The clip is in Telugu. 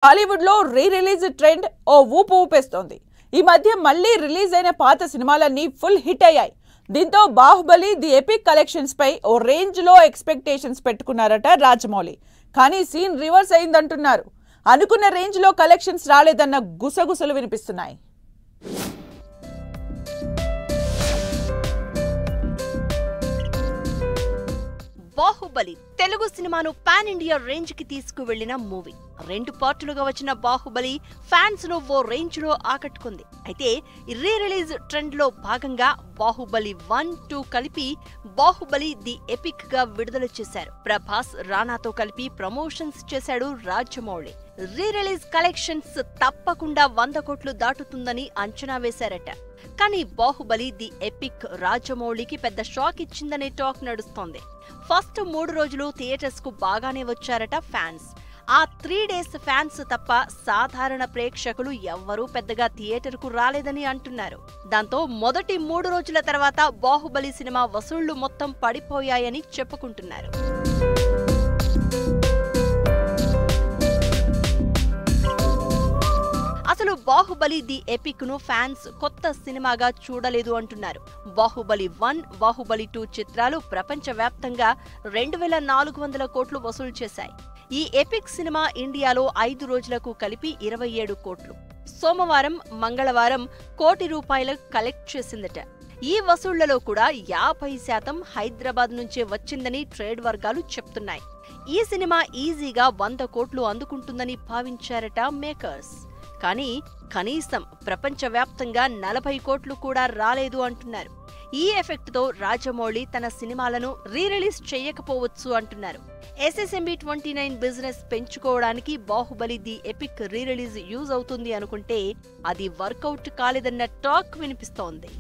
హాలీవుడ్ లో రీ రిలీజ్ ట్రెండ్ ఓ ఊపు ఊపేస్తోంది. ఈ మధ్య మళ్ళీ రిలీజ్ అయిన పాత సినిమాలన్నీ ఫుల్ హిట్ అయ్యాయి. దీంతో బాహుబలి ది ఎపిక్ కలెక్షన్స్ పై ఓ రేంజ్ లో ఎక్స్పెక్టేషన్స్ పెట్టుకున్నారట రాజమౌళి. కానీ సీన్ రివర్స్ అయిందంటున్నారు. అనుకున్న రేంజ్ లో కలెక్షన్స్ రాలేదన్న గుసగుసలు వినిపిస్తున్నాయి. బాహుబలి తెలుగు సినిమాను పాన్ ఇండియా రేంజ్ కి తీసుకువెళ్లిన మూవీ. 2 పార్టులుగా వచ్చిన బాహుబలి ఫ్యాన్స్ ను ఓ రేంజ్ లో ఆకట్టుకుంది. అయితే రీ రిలీజ్ ట్రెండ్ లో భాగంగా బాహుబలి 1, 2 కలిపి బాహుబలి ది ఎపిక్ గా విడుదల చేశారు. ప్రభాస్, రానాతో కలిపి ప్రమోషన్స్ చేశాడు రాజమౌళి. రీ రిలీజ్ కలెక్షన్స్ తప్పకుండా 100 కోట్లు దాటుతుందని అంచనా వేశారట. కానీ బాహుబలి ది ఎపిక్ రాజమౌళికి పెద్ద షాక్ ఇచ్చిందనే టాక్ నడుస్తోంది. ఫస్ట్ 3 రోజులు థియేటర్స్ కు బాగానే వచ్చారట ఫ్యాన్స్. ఆ 3 డేస్ ఫ్యాన్స్ తప్ప సాధారణ ప్రేక్షకులు ఎవ్వరూ పెద్దగా థియేటర్ కు రాలేదని అంటున్నారు. దాంతో మొదటి 3 రోజుల తర్వాత బాహుబలి సినిమా వసూళ్లు మొత్తం పడిపోయాయని చెప్పుకుంటున్నారు. అసలు బాహుబలి ది ఎపిక్ ను ఫ్యాన్స్ కొత్త సినిమాగా చూడలేదు అంటున్నారు. బాహుబలి 1, బాహుబలి 2 చిత్రాలు ప్రపంచవ్యాప్తంగా 2400 కోట్లు వసూలు చేశాయి. ఈ ఎపిక్ సినిమా ఇండియాలో 5 రోజులకు కలిపి 27 కోట్లు. సోమవారం, మంగళవారం ₹1 కలెక్ట్ చేసిందట. ఈ వసూళ్లలో కూడా 50% హైదరాబాద్ నుంచే వచ్చిందని ట్రేడ్ వర్గాలు చెప్తున్నాయి. ఈ సినిమా ఈజీగా 100 కోట్లు అందుకుంటుందని భావించారట మేకర్స్. కానీ కనీసం ప్రపంచవ్యాప్తంగా 40 కోట్లు కూడా రాలేదు అంటున్నారు. ఈ ఎఫెక్ట్ తో రాజమౌళి తన సినిమాలను రీ రిలీజ్ చేయకపోవచ్చు అంటున్నారు. SSMB 29 బిజినెస్ పెంచుకోవడానికి Baahubali the epic re release use అవుతుంది అనుకుంటే అది వర్కౌట్ కాలేదన్న టాక్ వినిపిస్తోంది.